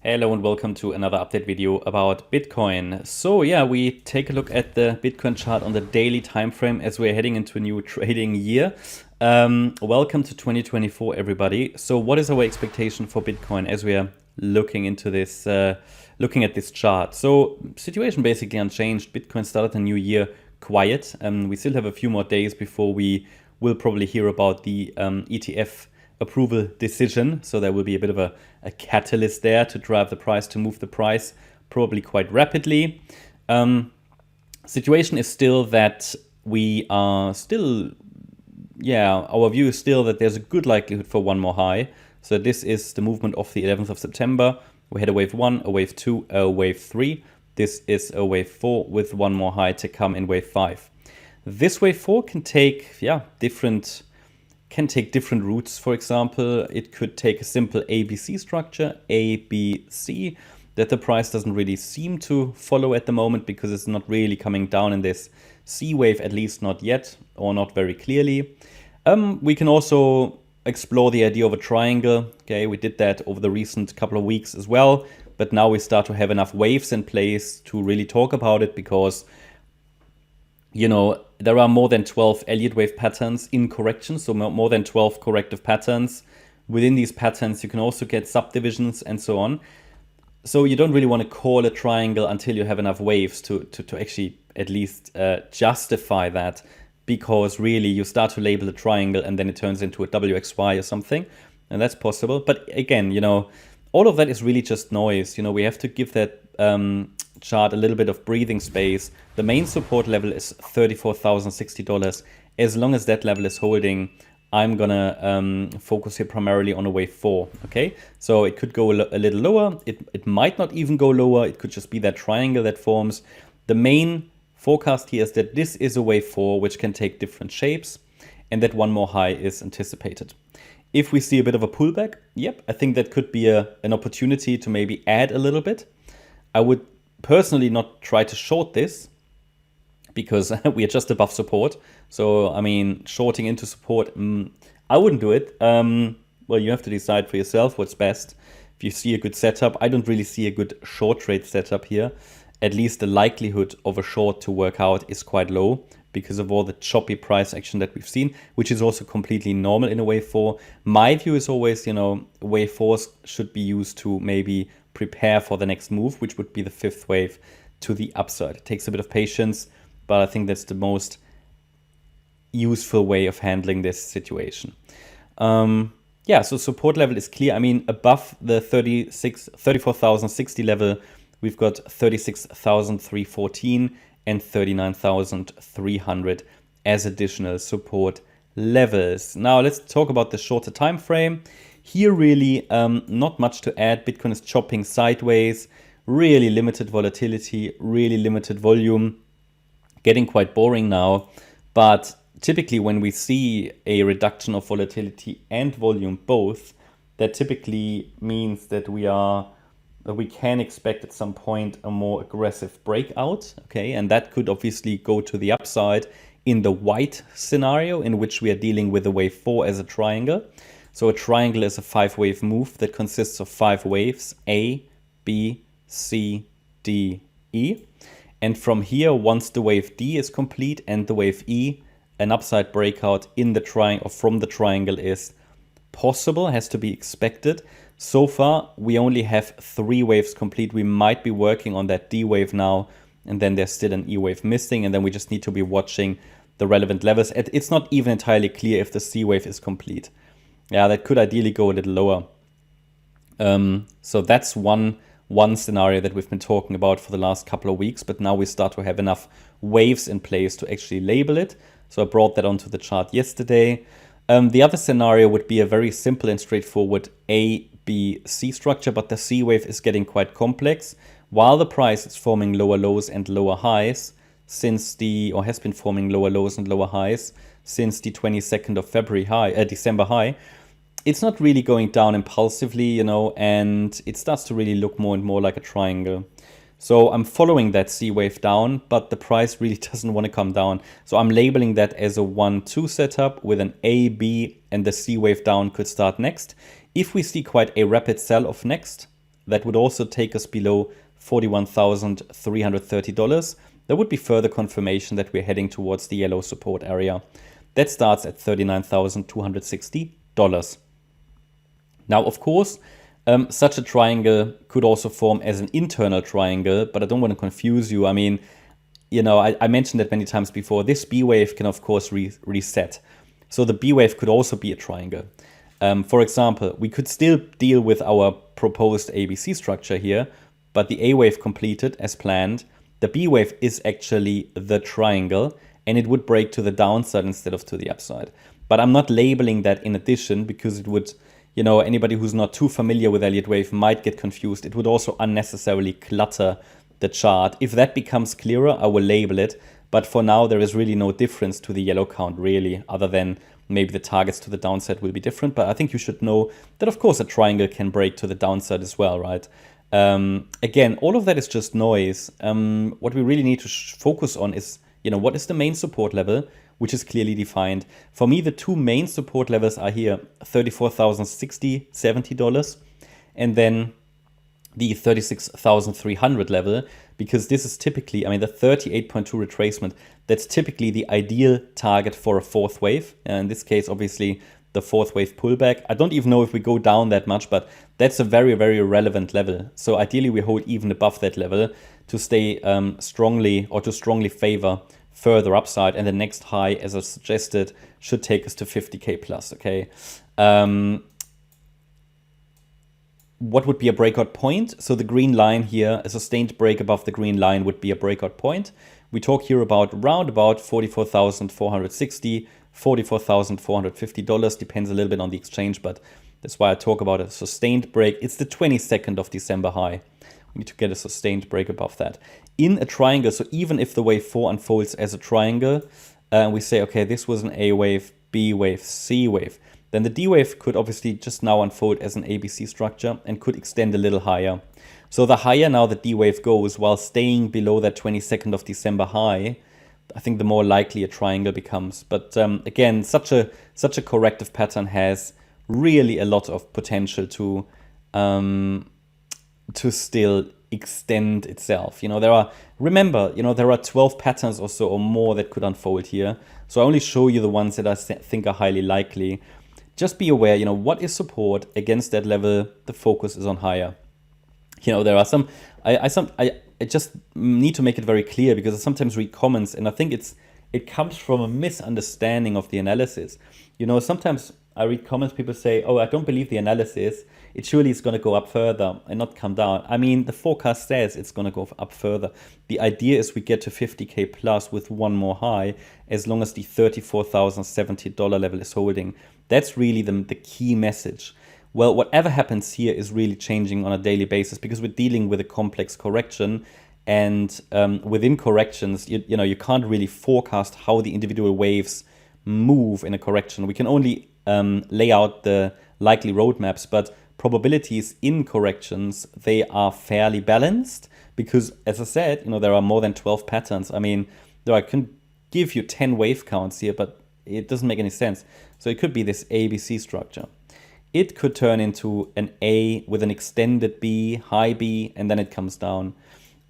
Hello and welcome to another update video about Bitcoin. So yeah, we take a look at the Bitcoin chart on the daily time frame as we're heading into a new trading year. Welcome to 2024, everybody. So what is our expectation for Bitcoin as we are looking into this, looking at this chart? So situation basically unchanged. Bitcoin started the new year quiet. We still have a few more days before we will probably hear about the ETF approval decision. So there will be a bit of a catalyst there to drive the price, to move the price probably quite rapidly. Situation is still that we are still, our view is still that there's a good likelihood for one more high. So this is the movement of the 11th of September. We had a wave 1, a wave 2, a wave 3. This is a wave 4 with one more high to come in wave 5. This wave 4 can take, different routes. For example, it could take a simple ABC structure, ABC, that the price doesn't really seem to follow at the moment because it's not really coming down in this C wave, at least not yet, or not very clearly. We can also explore the idea of a triangle. Okay, we did that over the recent couple of weeks as well, but now we start to have enough waves in place to really talk about it because there are more than 12 Elliott Wave patterns in correction, so more than 12 corrective patterns. Within these patterns, you can also get subdivisions and so on. So you don't really want to call a triangle until you have enough waves to actually at least justify that, because really you start to label a triangle and then it turns into a WXY or something, and that's possible. But again, all of that is really just noise. We have to give that chart a little bit of breathing space. The main support level is $34,060. As long as that level is holding, I'm gonna focus here primarily on a wave 4. Okay, so it could go a little lower. It might not even go lower. It could just be that triangle that forms. The main forecast here is that this is a wave 4, which can take different shapes, and that one more high is anticipated. If we see a bit of a pullback, I think that could be an opportunity to maybe add a little bit. I would personally not try to short this because we are just above support. So, I mean, shorting into support, I wouldn't do it. Well, you have to decide for yourself what's best. If you see a good setup, I don't really see a good short trade setup here. At least the likelihood of a short to work out is quite low because of all the choppy price action that we've seen, which is also completely normal in a wave 4. My view is always, wave 4s should be used to maybe prepare for the next move, which would be the 5th wave to the upside. It takes a bit of patience, but I think that's the most useful way of handling this situation. So support level is clear. I mean, above the 34,060 level, we've got 36,314 and 39,300 as additional support levels. Now let's talk about the shorter time frame. Here really not much to add. Bitcoin is chopping sideways, really limited volatility, really limited volume, getting quite boring now. But typically when we see a reduction of volatility and volume both, that typically means that we can expect at some point a more aggressive breakout, okay? And that could obviously go to the upside in the white scenario in which we are dealing with a wave 4 as a triangle. So a triangle is a 5-wave move that consists of 5 waves, A, B, C, D, E. And from here, once the wave D is complete and the wave E, an upside breakout in the triangle or from the triangle is possible, has to be expected. So far, we only have 3 waves complete. We might be working on that D wave now, and then there's still an E wave missing, and then we just need to be watching the relevant levels. It's not even entirely clear if the C wave is complete. Yeah, that could ideally go a little lower. So that's one scenario that we've been talking about for the last couple of weeks, but now we start to have enough waves in place to actually label it. So I brought that onto the chart yesterday. The other scenario would be a very simple and straightforward A, B, C structure, but the C wave is getting quite complex. While the price is forming lower lows and lower highs has been forming lower lows and lower highs since the 22nd of December high, it's not really going down impulsively, and it starts to really look more and more like a triangle. So I'm following that C wave down, but the price really doesn't want to come down. So I'm labeling that as a 1-2 setup with an A, B, and the C wave down could start next. If we see quite a rapid sell-off next, that would also take us below $41,330. There would be further confirmation that we're heading towards the yellow support area. That starts at $39,260. Now, of course, such a triangle could also form as an internal triangle, but I don't want to confuse you. I mean, I mentioned that many times before. This B wave can, of course, reset. So the B wave could also be a triangle. For example, we could still deal with our proposed ABC structure here, but the A wave completed as planned. The B wave is actually the triangle, and it would break to the downside instead of to the upside. But I'm not labeling that in addition because it would, anybody who's not too familiar with Elliott Wave might get confused. It would also unnecessarily clutter the chart. If that becomes clearer, I will label it. But for now, there is really no difference to the yellow count, really, other than maybe the targets to the downside will be different. But I think you should know that, of course, a triangle can break to the downside as well, right? Again, all of that is just noise. What we really need to focus on is, what is the main support level, which is clearly defined. For me, the two main support levels are here, $34,060, $70, and then the 36,300 level, because this is typically, the 38.2 retracement, that's typically the ideal target for a fourth wave. In this case, obviously, the fourth wave pullback. I don't even know if we go down that much, but that's a very, very relevant level. So ideally, we hold even above that level to stay strongly favor further upside. And the next high, as I suggested, should take us to 50K plus, okay? What would be a breakout point? So the green line here, a sustained break above the green line would be a breakout point. We talk here about around about $44,460, $44,450, depends a little bit on the exchange, but that's why I talk about a sustained break. It's the 22nd of December high. We need to get a sustained break above that. In a triangle, so even if the wave 4 unfolds as a triangle, we say, okay, this was an A wave, B wave, C wave, then the D wave could obviously just now unfold as an ABC structure and could extend a little higher. So the higher now the D wave goes while staying below that 22nd of December high, I think the more likely a triangle becomes. But again, such a corrective pattern has really a lot of potential to still extend itself. There are 12 patterns or so or more that could unfold here. So I only show you the ones that I think are highly likely. Just be aware, what is support against that level? The focus is on higher. There are some, I just need to make it very clear because I sometimes read comments and I think it comes from a misunderstanding of the analysis. Sometimes I read comments, people say, oh, I don't believe the analysis. It surely is going to go up further and not come down. The forecast says it's going to go up further. The idea is we get to 50K plus with one more high as long as the $34,070 level is holding. That's really the key message. Well, whatever happens here is really changing on a daily basis because we're dealing with a complex correction. And within corrections, you can't really forecast how the individual waves move in a correction. We can only lay out the likely roadmaps, but probabilities in corrections, they are fairly balanced because, as I said, there are more than 12 patterns. I can give you 10 wave counts here, but it doesn't make any sense. So it could be this ABC structure. It could turn into an A with an extended B, high B, and then it comes down.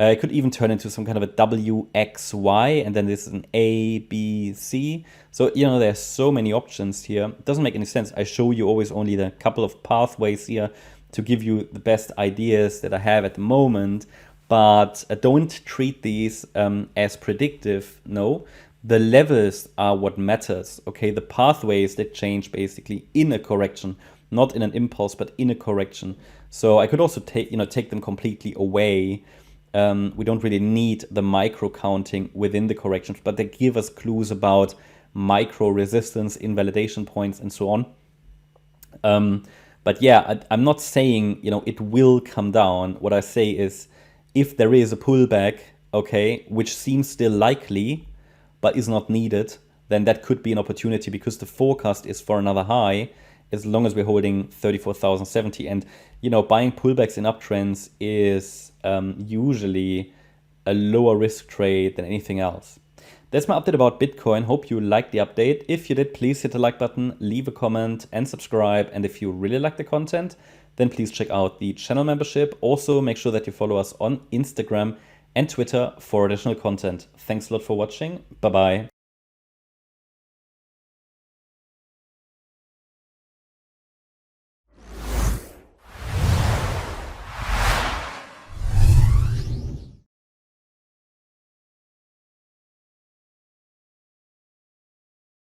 It could even turn into some kind of a WXY, and then this is an A, B, C. So, there's so many options here. It doesn't make any sense. I show you always only the couple of pathways here to give you the best ideas that I have at the moment. But don't treat these as predictive. No, the levels are what matters. Okay, the pathways that change basically in a correction, not in an impulse, but in a correction. So I could also take them completely away. We don't really need the micro counting within the corrections, but they give us clues about micro resistance, invalidation points, and so on. But yeah, I'm not saying, it will come down. What I say is if there is a pullback, okay, which seems still likely, but is not needed, then that could be an opportunity because the forecast is for another high as long as we're holding 34,070. And, buying pullbacks in uptrends is usually a lower risk trade than anything else. That's my update about Bitcoin. Hope you liked the update. If you did, please hit the like button, leave a comment and subscribe. And if you really like the content, then please check out the channel membership. Also, make sure that you follow us on Instagram and Twitter for additional content. Thanks a lot for watching. Bye-bye.